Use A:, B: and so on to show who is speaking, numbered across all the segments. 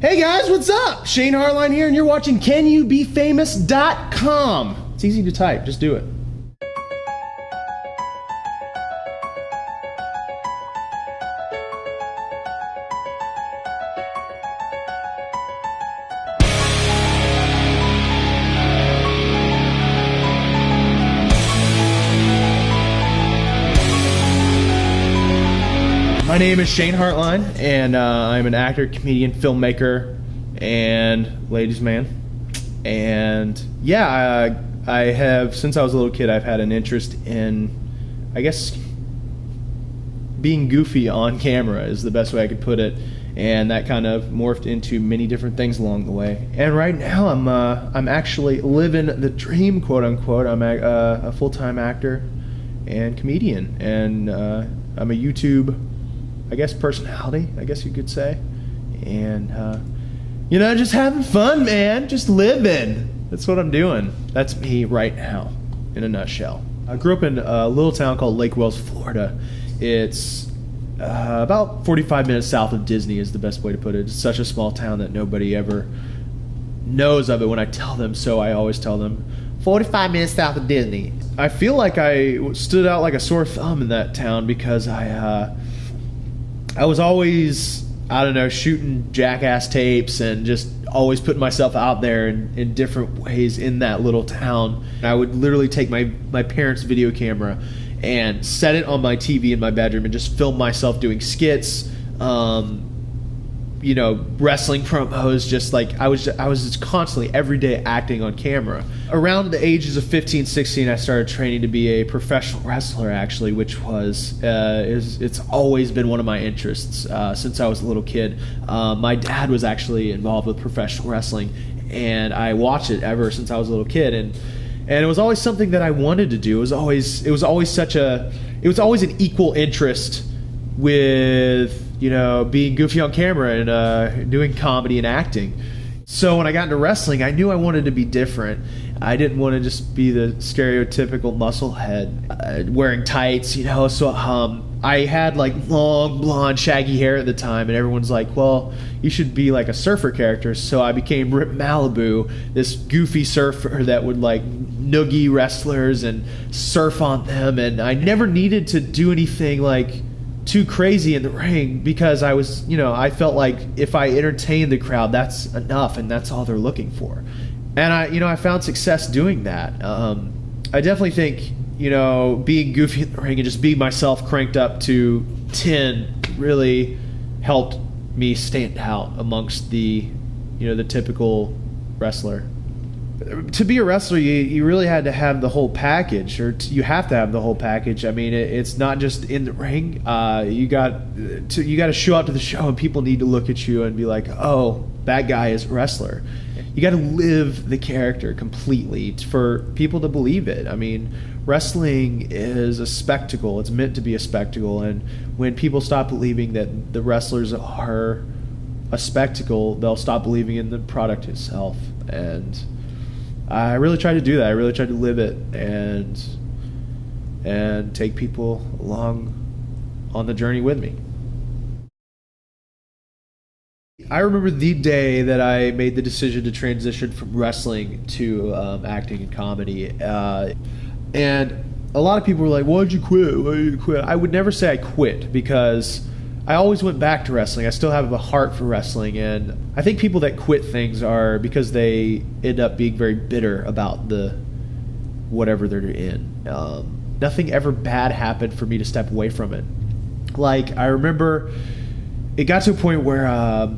A: Hey guys, what's up? Shane Hartline here, and you're watching CanYouBeFamous.com. It's easy to type, just do it. My name is Shane Hartline, and I'm an actor, comedian, filmmaker, and ladies' man. And yeah, I have, since I was a little kid, I've had an interest in, I guess, being goofy on camera is the best way I could put it. And that kind of morphed into many different things along the way. And right now, I'm actually living the dream, quote unquote. I'm a full-time actor and comedian, and I'm a YouTube, I guess, personality, I guess you could say. And, you know, just having fun, man. Just living. That's what I'm doing. That's me right now, in a nutshell. I grew up in a little town called Lake Wales, Florida. It's about 45 minutes south of Disney is the best way to put it. It's such a small town that nobody ever knows of it when I tell them, so I always tell them, 45 minutes south of Disney. I feel like I stood out like a sore thumb in that town because I was always, I don't know, shooting jackass tapes and just always putting myself out there in different ways in that little town. I would literally take my parents' video camera and set it on my TV in my bedroom and just film myself doing skits, you know, wrestling promos, just like I was just constantly every day acting on camera. Around the ages of 15, 16, I started training to be a professional wrestler, actually, which was it's always been one of my interests since I was a little kid. My dad was actually involved with professional wrestling, and I watched it ever since I was a little kid, and it was always something that I wanted to do. It was always an equal interest with, you know, being goofy on camera and doing comedy and acting. So when I got into wrestling, I knew I wanted to be different. I didn't want to just be the stereotypical musclehead wearing tights, you know. So I had like long, blonde, shaggy hair at the time, and everyone's like, well, you should be like a surfer character. So I became Rip Malibu, this goofy surfer that would like noogie wrestlers and surf on them. And I never needed to do anything like too crazy in the ring because I was, you know, I felt like if I entertained the crowd, that's enough, and that's all they're looking for. And I found success doing that. I definitely think, you know, being goofy in the ring and just being myself cranked up to 10 really helped me stand out amongst the, you know, the typical wrestler. To be a wrestler, you really had to have the whole package, or you have to have the whole package. I mean, it's not just in the ring. You got to show up to the show, and people need to look at you and be like, "Oh, that guy is a wrestler." You got to live the character completely for people to believe it. I mean, wrestling is a spectacle. It's meant to be a spectacle, and when people stop believing that the wrestlers are a spectacle, they'll stop believing in the product itself. And I really tried to do that. I really tried to live it and take people along on the journey with me. I remember the day that I made the decision to transition from wrestling to acting and comedy. And a lot of people were like, why'd you quit? Why did you quit? I would never say I quit because I always went back to wrestling. I still have a heart for wrestling, and I think people that quit things are because they end up being very bitter about whatever they're in. Nothing ever bad happened for me to step away from it. Like, I remember it got to a point where I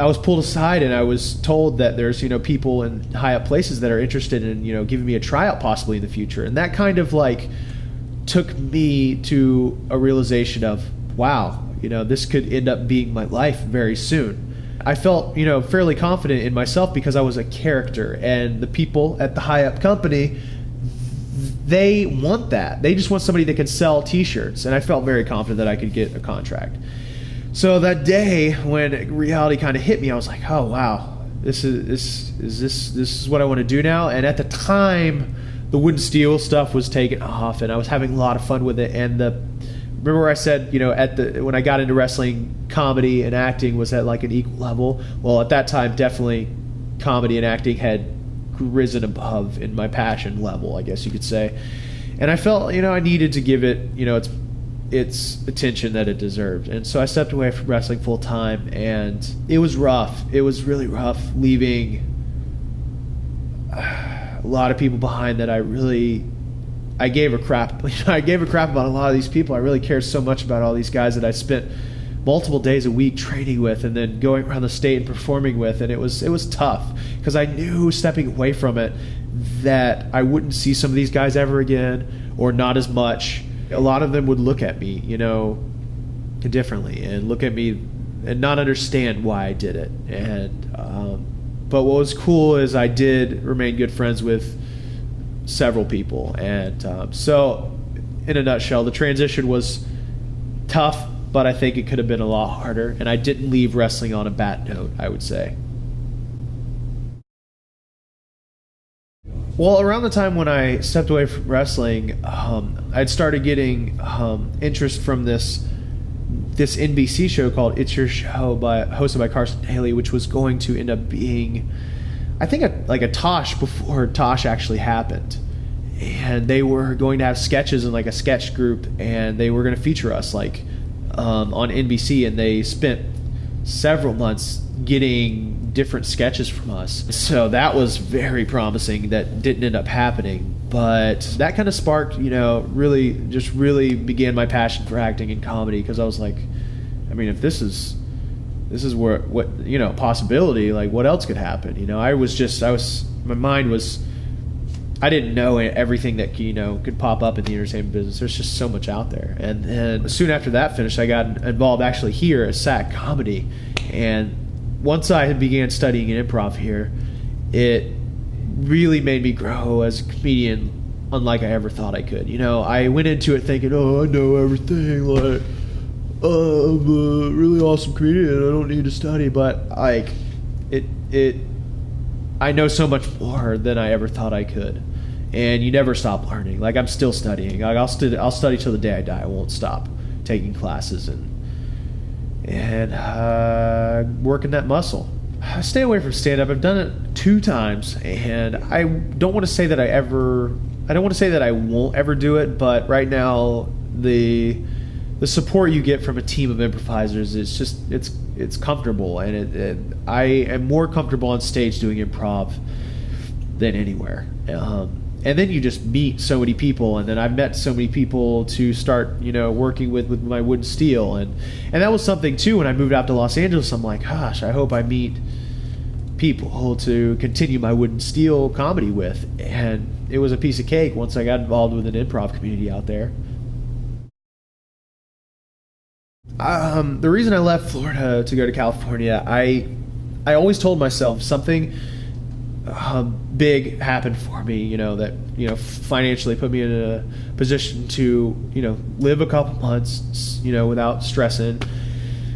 A: was pulled aside and I was told that there's, you know, people in high up places that are interested in, you know, giving me a tryout possibly in the future. And that kind of like took me to a realization of, wow, you know, this could end up being my life very soon. I felt, you know, fairly confident in myself because I was a character, and the people at the high up company, they want that. They just want somebody that can sell t-shirts, and I felt very confident that I could get a contract. So that day when reality kind of hit me, I was like, oh wow, this is what I want to do now. And at the time, the Wood and Steel stuff was taking off, and I was having a lot of fun with it, and the remember where I said, when I got into wrestling, comedy and acting was at like an equal level. Well, at that time, definitely comedy and acting had risen above in my passion level, I guess you could say. And I felt, I needed to give it, its attention that it deserved. And so I stepped away from wrestling full time, and it was rough. It was really rough leaving a lot of people behind that I gave a crap. I gave a crap about a lot of these people. I really cared so much about all these guys that I spent multiple days a week training with and then going around the state and performing with. And it was tough because I knew stepping away from it that I wouldn't see some of these guys ever again, or not as much. A lot of them would look at me, differently, and look at me and not understand why I did it. And but what was cool is I did remain good friends with several people. And so in a nutshell, the transition was tough, but I think it could have been a lot harder. And I didn't leave wrestling on a bad note, I would say. Well, around the time when I stepped away from wrestling, I'd started getting interest from this NBC show called It's Your Show, hosted by Carson Daly, which was going to end up being, I think, like a Tosh before Tosh actually happened. And they were going to have sketches in like a sketch group, and they were going to feature us like on NBC. And they spent several months getting different sketches from us. So that was very promising. That didn't end up happening. But that kind of sparked, really began my passion for acting and comedy, because I was like, I mean, if this is what possibility, like what else could happen? My mind was, I didn't know everything that could pop up in the entertainment business. There's just so much out there. And then soon after that finished, I got involved actually here at SAC Comedy. And once I began studying in improv here, it really made me grow as a comedian unlike I ever thought I could. I went into it thinking, I know everything, like, I'm a really awesome comedian, I don't need to study. But like I know so much more than I ever thought I could. And you never stop learning. Like, I'm still studying. Like, I'll study till the day I die. I won't stop taking classes and working that muscle. I stay away from stand-up. I've done it 2 times, and I don't want to say that I won't ever do it, but right now the support you get from a team of improvisers is just it's comfortable, and I am more comfortable on stage doing improv than anywhere. And then you just meet so many people, and then I've met so many people to start, working with my wood and steel, and that was something too. When I moved out to Los Angeles, I'm like, gosh, I hope I meet people to continue my wood and steel comedy with, and it was a piece of cake once I got involved with an improv community out there. The reason I left Florida to go to California, I always told myself something big happened for me, that financially put me in a position to live a couple months without stressing,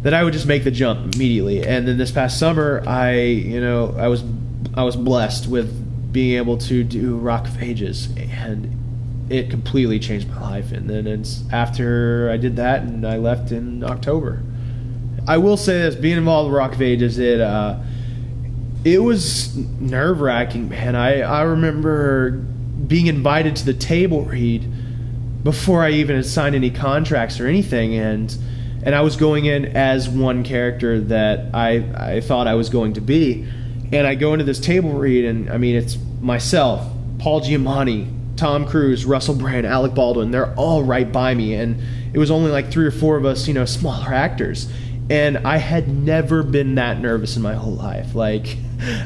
A: that I would just make the jump immediately. And then this past summer, I was blessed with being able to do Rock of Ages, and it completely changed my life. And then after I did that, and I left in October. I will say this: being involved with Rock of Ages, it was nerve-wracking, man. I remember being invited to the table read before I even had signed any contracts or anything, and I was going in as one character that I thought I was going to be. And I go into this table read, and I mean, it's myself, Paul Giamatti, Tom Cruise, Russell Brand, Alec Baldwin. They're all right by me, and it was only like 3 or 4 of us, smaller actors. And I had never been that nervous in my whole life. Like,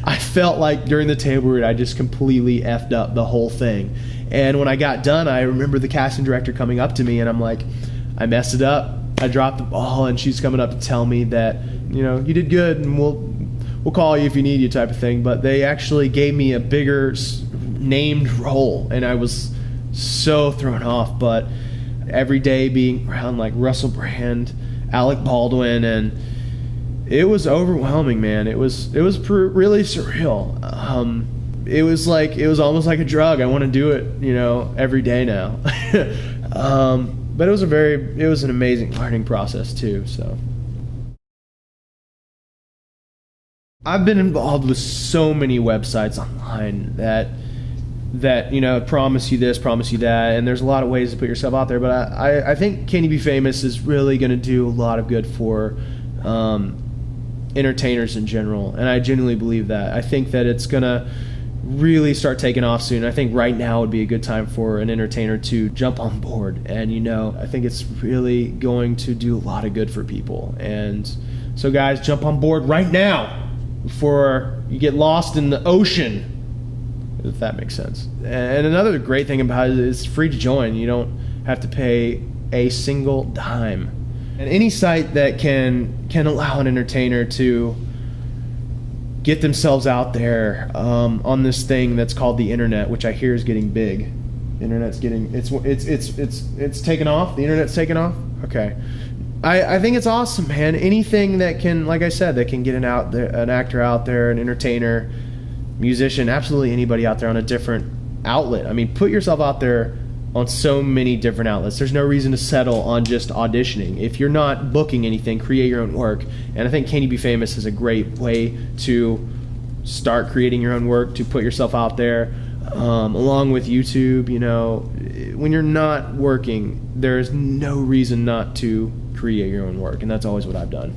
A: I felt like during the table read, I just completely effed up the whole thing. And when I got done, I remember the casting director coming up to me, and I'm like, I messed it up. I dropped the ball, and she's coming up to tell me that, you did good, and we'll call you if you need you, type of thing. But they actually gave me a bigger named role, and I was so thrown off. But every day being around like Russell Brand, Alec Baldwin, and it was overwhelming, man. It was really surreal. It was almost like a drug. I want to do it, every day now. But it was an amazing learning process too. So I've been involved with so many websites online that promise you this, promise you that, and there's a lot of ways to put yourself out there. But I think Can You Be Famous is really going to do a lot of good for entertainers in general, and I genuinely believe that. I think that it's going to really start taking off soon. I think right now would be a good time for an entertainer to jump on board, and I think it's really going to do a lot of good for people. And so guys, jump on board right now before you get lost in the ocean, if that makes sense. And another great thing about it is it's free to join. You don't have to pay a single dime. And any site that can allow an entertainer to get themselves out there on this thing that's called the internet, which I hear is getting big. Internet's getting it's taken off. The internet's taken off. Okay, I think it's awesome, man. Anything that can, like I said, that can get an actor out there, an entertainer, musician, absolutely anybody out there on a different outlet. I mean, put yourself out there on so many different outlets. There's no reason to settle on just auditioning. If you're not booking anything, create your own work. And I think Can You Be Famous is a great way to start creating your own work, to put yourself out there, along with YouTube. When you're not working, there's no reason not to create your own work, and that's always what I've done.